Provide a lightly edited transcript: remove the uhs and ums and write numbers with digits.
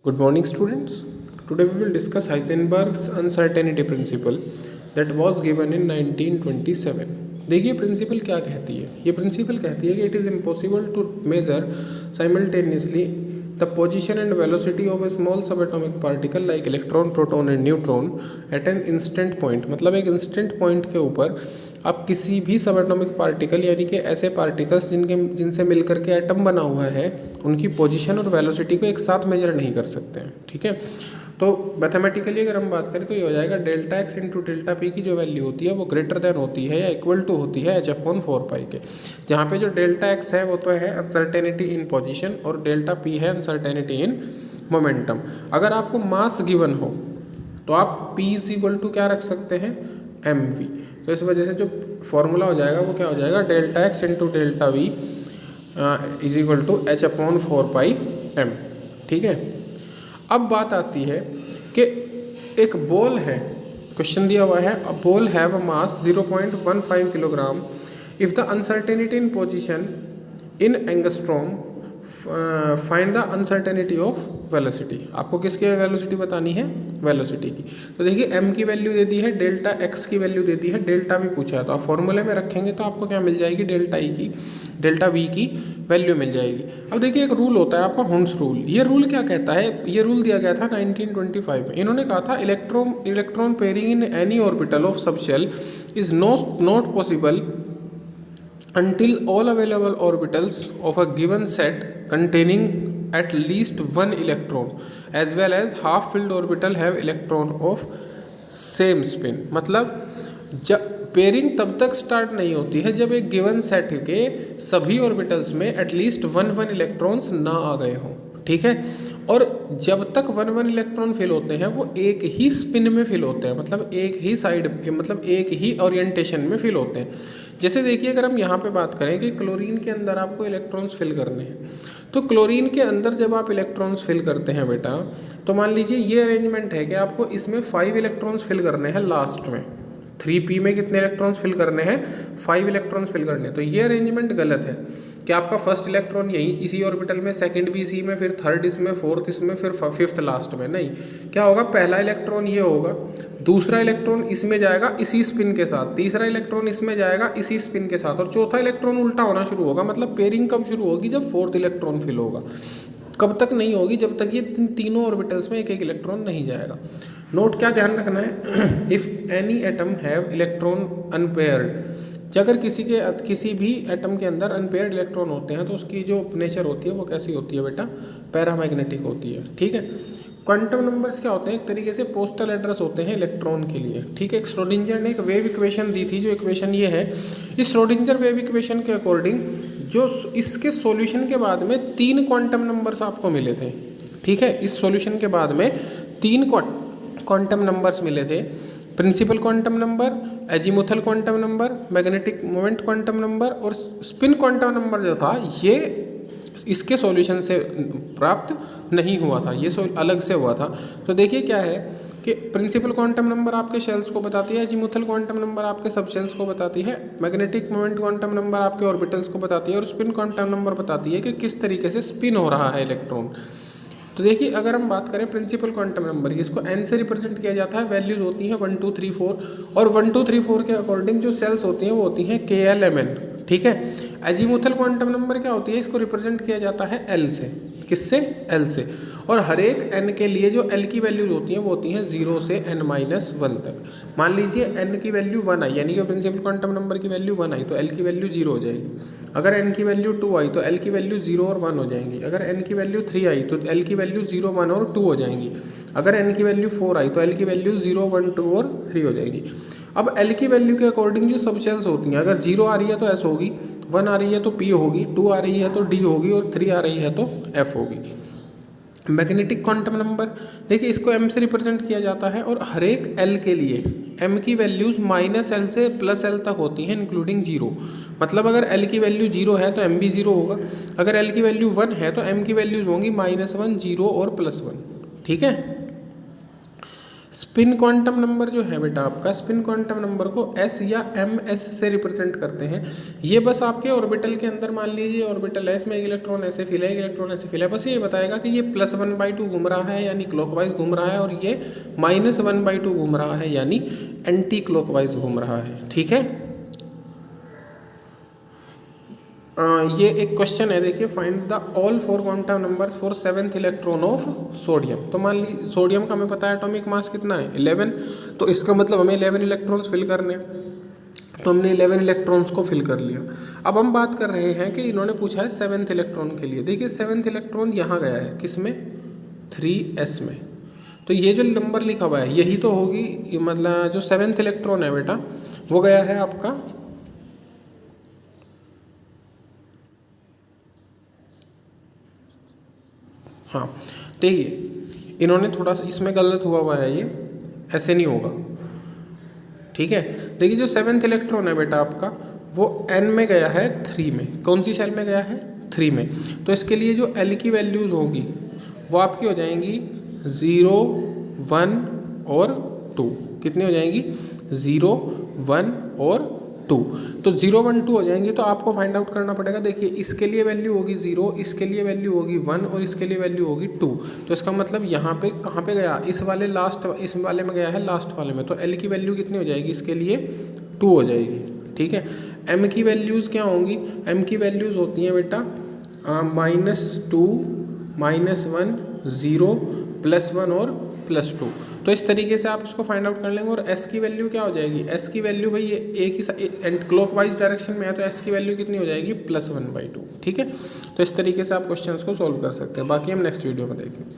Good morning, students. Today we will discuss Heisenberg's uncertainty principle that was given in 1927. देखिए principal क्या कहती है। ये प्रिंसिपल कहती है कि it is impossible to measure simultaneously the position and velocity of a small subatomic particle like electron, proton and neutron at an instant point. मतलब एक इंस्टेंट पॉइंट के ऊपर आप किसी भी सबएटॉमिक पार्टिकल यानी कि ऐसे पार्टिकल्स जिनसे मिलकर के एटम बना हुआ है उनकी पोजीशन और वेलोसिटी को एक साथ मेजर नहीं कर सकते हैं। ठीक है, तो मैथमेटिकली अगर हम बात करें तो ये हो जाएगा delta X into delta P की जो वैल्यू होती है वो ग्रेटर देन होती है या इक्वल टू होती है एच अपॉन 4 पाई के। जहाँ पे जो डेल्टा एक्स है वो तो है अनसर्टेनिटी इन पोजिशन और डेल्टा पी है अनसर्टेनिटी इन मोमेंटम। अगर आपको मास गिवन हो तो आप पी इज इक्वल टू क्या रख सकते हैं, एम वी। तो इस वजह से जो फॉर्मूला हो जाएगा वो क्या हो जाएगा, delta X into delta V is equal to H upon 4 pi M. ठीक है, अब बात आती है कि एक बॉल है, क्वेश्चन दिया हुआ है a ball have a mass 0.15 kilogram if the uncertainty in position in angstrom find the uncertainty of velocity. आपको किसकी वेलोसिटी बतानी है, वेलोसिटी की। तो देखिए एम की वैल्यू दे दी है, डेल्टा एक्स की वैल्यू दे दी है, डेल्टा भी पूछा है तो आप फॉर्मूले में रखेंगे तो आपको क्या मिल जाएगी, डेल्टा ई की डेल्टा वी की वैल्यू मिल जाएगी। अब देखिए एक रूल होता है आपका हुंस रूल। ये रूल क्या कहता है, ये रूल दिया गया था 1925 में। इन्होंने कहा था electron pairing in any orbital of subshell is not possible until all available orbitals of a given set containing at least one electron as well as half filled orbital have electron of same spin। मतलब जब pairing तब तक start नहीं होती है जब एक given set के सभी ऑर्बिटल्स में एटलीस्ट वन इलेक्ट्रॉन्स ना आ गए हों। ठीक है, और जब तक वन इलेक्ट्रॉन फिल होते हैं वो एक ही स्पिन में फिल होते हैं, मतलब एक ही साइड, मतलब एक ही ओरिएंटेशन में फिल होते हैं। जैसे देखिए अगर हम यहाँ पे बात करें कि क्लोरीन के अंदर आपको इलेक्ट्रॉन्स फिल करने हैं, तो क्लोरीन के अंदर जब आप इलेक्ट्रॉन्स फिल करते हैं बेटा, तो मान लीजिए ये अरेंजमेंट है कि आपको इसमें 5 इलेक्ट्रॉन्स फिल करने हैं लास्ट में। 3p में कितने इलेक्ट्रॉन्स फिल करने हैं, 5 इलेक्ट्रॉन्स फिल करने हैं। तो ये अरेंजमेंट गलत है कि आपका फर्स्ट इलेक्ट्रॉन यही इसी ऑर्बिटल में, सेकंड भी इसी में, फिर थर्ड इसमें, फोर्थ इसमें, फिर फिफ्थ लास्ट में। नहीं, क्या होगा, पहला इलेक्ट्रॉन ये होगा, दूसरा इलेक्ट्रॉन इसमें जाएगा इसी स्पिन के साथ, तीसरा इलेक्ट्रॉन इसमें जाएगा इसी स्पिन के साथ, और चौथा इलेक्ट्रॉन उल्टा होना शुरू होगा। मतलब पेयरिंग कब शुरू होगी, जब फोर्थ इलेक्ट्रॉन फिल होगा। कब तक नहीं होगी, जब तक ये तीनों ऑर्बिटल्स में एक एक इलेक्ट्रॉन नहीं जाएगा। नोट क्या ध्यान रखना है, if any atom have electron unpaired, अगर किसी भी एटम के अंदर अनपेयर्ड इलेक्ट्रॉन होते हैं तो उसकी जो नेचर होती है वो कैसी होती है बेटा, पैरामैग्नेटिक होती है। ठीक है, क्वांटम नंबर्स क्या होते हैं, एक तरीके से पोस्टल एड्रेस होते हैं इलेक्ट्रॉन के लिए। ठीक है, श्रोडिंजर ने एक वेव इक्वेशन दी थी, जो इक्वेशन ये है, इस श्रोडिंजर वेव इक्वेशन के अकॉर्डिंग जो इसके सॉल्यूशन के बाद में 3 क्वांटम नंबर्स आपको मिले थे। ठीक है, इस सॉल्यूशन के बाद में 3 क्वांटम नंबर्स मिले थे, principal quantum number, azimuthal quantum number, magnetic moment quantum number और स्पिन क्वांटम नंबर जो था ये इसके सॉल्यूशन से प्राप्त नहीं हुआ था, ये अलग से हुआ था। तो देखिए क्या है कि प्रिंसिपल क्वांटम नंबर आपके शेल्स को बताती है, एजीमुथल क्वांटम नंबर आपके सब शेल्स को बताती है, मैग्नेटिक मोमेंट क्वांटम नंबर आपके ऑर्बिटल्स को बताती है और स्पिन क्वांटम नंबर बताती है कि किस तरीके से स्पिन हो रहा है इलेक्ट्रॉन। तो देखिए अगर हम बात करें प्रिंसिपल क्वांटम नंबर की, इसको n से रिप्रेजेंट किया जाता है, वैल्यूज होती हैं 1 2 3 4 और 1 2 3 4 के अकॉर्डिंग जो सेल्स होती हैं वो होती हैं KLMN। ठीक है, एजीमुथल क्वांटम नंबर क्या होती है, इसको रिप्रेजेंट किया जाता है L से, किससे, L से। और हर एक n के लिए जो L की वैल्यूज होती हैं वो होती हैं 0 से n-1 तक। मान लीजिए n की वैल्यू 1 आई, यानी कि प्रिंसिपल क्वांटम नंबर की वैल्यू 1 आई तो L की वैल्यू 0 हो जाएगी। अगर n की वैल्यू 2 आई तो L की वैल्यू 0 और 1 हो जाएंगी। अगर n की वैल्यू 3 आई तो L की वैल्यू 0 1 और 2 हो जाएंगी। अगर n की वैल्यू 4 आई तो L की वैल्यू 0 1 2 और 3 हो जाएगी। अब L की वैल्यू के अकॉर्डिंग जो सब शेल्स होती हैं, अगर 0 आ रही है तो S होगी, 1 आ रही है तो P होगी, 2 आ रही है तो D होगी और 3 आ रही है तो F होगी। मैग्नेटिक क्वांटम नंबर देखिए इसको m से रिप्रेजेंट किया जाता है और हर एक L के लिए m की वैल्यूज़ -L से +L तक होती हैं इंक्लूडिंग 0। मतलब अगर L की वैल्यू 0 है तो m भी 0 होगा, अगर L की वैल्यू 1 है तो m की वैल्यूज़ होंगी -1 0 और +1। ठीक है, स्पिन क्वांटम नंबर जो है बेटा आपका, स्पिन क्वांटम नंबर को s या ms से रिप्रेजेंट करते हैं। ये बस आपके ऑर्बिटल के अंदर मान लीजिए ऑर्बिटल s में एक इलेक्ट्रॉन ऐसे फिल है, एक इलेक्ट्रॉन ऐसे फिल है, बस ये बताएगा कि ये +1/2 घूम रहा है यानी क्लॉकवाइज घूम रहा है, और ये -1/2 घूम रहा है यानी एंटी क्लॉकवाइज घूम रहा है। ठीक है, ये एक क्वेश्चन है, देखिए find the all 4 quantum number for 7th electron of sodium. तो मान लीजिए सोडियम का हमें पता है एटॉमिक मास कितना है 11, तो इसका मतलब हमें 11 इलेक्ट्रॉन्स फिल करने हैं, तो हमने 11 इलेक्ट्रॉन्स को फिल कर लिया। अब हम बात कर रहे हैं कि इन्होंने पूछा है 7th इलेक्ट्रॉन के लिए। देखिए 7th इलेक्ट्रॉन यहाँ गया है, किस में, 3s में, तो ये जो नंबर लिखा हुआ है यही तो होगी, ये मतलब जो 7th इलेक्ट्रॉन है बेटा वो गया है आपका, हाँ देखिए इन्होंने थोड़ा सा इसमें गलत हुआ है, ये ऐसे नहीं होगा। ठीक है, देखिए जो 7th इलेक्ट्रॉन है बेटा आपका वो n में गया है 3 में, कौन सी शेल में गया है 3 में, तो इसके लिए जो l की वैल्यूज़ होगी वो आपकी हो जाएंगी 0, 1 और 2। कितनी हो जाएंगी, 0, 1 और 2। तो 0, 1, 2 हो जाएंगी, तो आपको फाइंड आउट करना पड़ेगा। देखिए इसके लिए वैल्यू होगी 0, इसके लिए वैल्यू होगी 1 और इसके लिए वैल्यू होगी 2। तो इसका मतलब यहाँ पे कहाँ पे गया, इस वाले लास्ट, इस वाले में गया है लास्ट वाले में, तो L की वैल्यू कितनी हो जाएगी, इसके लिए 2 हो जाएगी। ठीक है, M की वैल्यूज़ क्या होंगी, M की वैल्यूज़ होती हैं बेटा -2, -1, 0, +1 और +2। तो इस तरीके से आप इसको फाइंड आउट कर लेंगे। और S की वैल्यू क्या हो जाएगी, S की वैल्यू भाई ये एक ही एंड क्लॉकवाइज डायरेक्शन में है, तो S की वैल्यू कितनी हो जाएगी, +1/2। ठीक है, तो इस तरीके से आप क्वेश्चंस को सॉल्व कर सकते हैं, बाकी हम नेक्स्ट वीडियो में देखेंगे।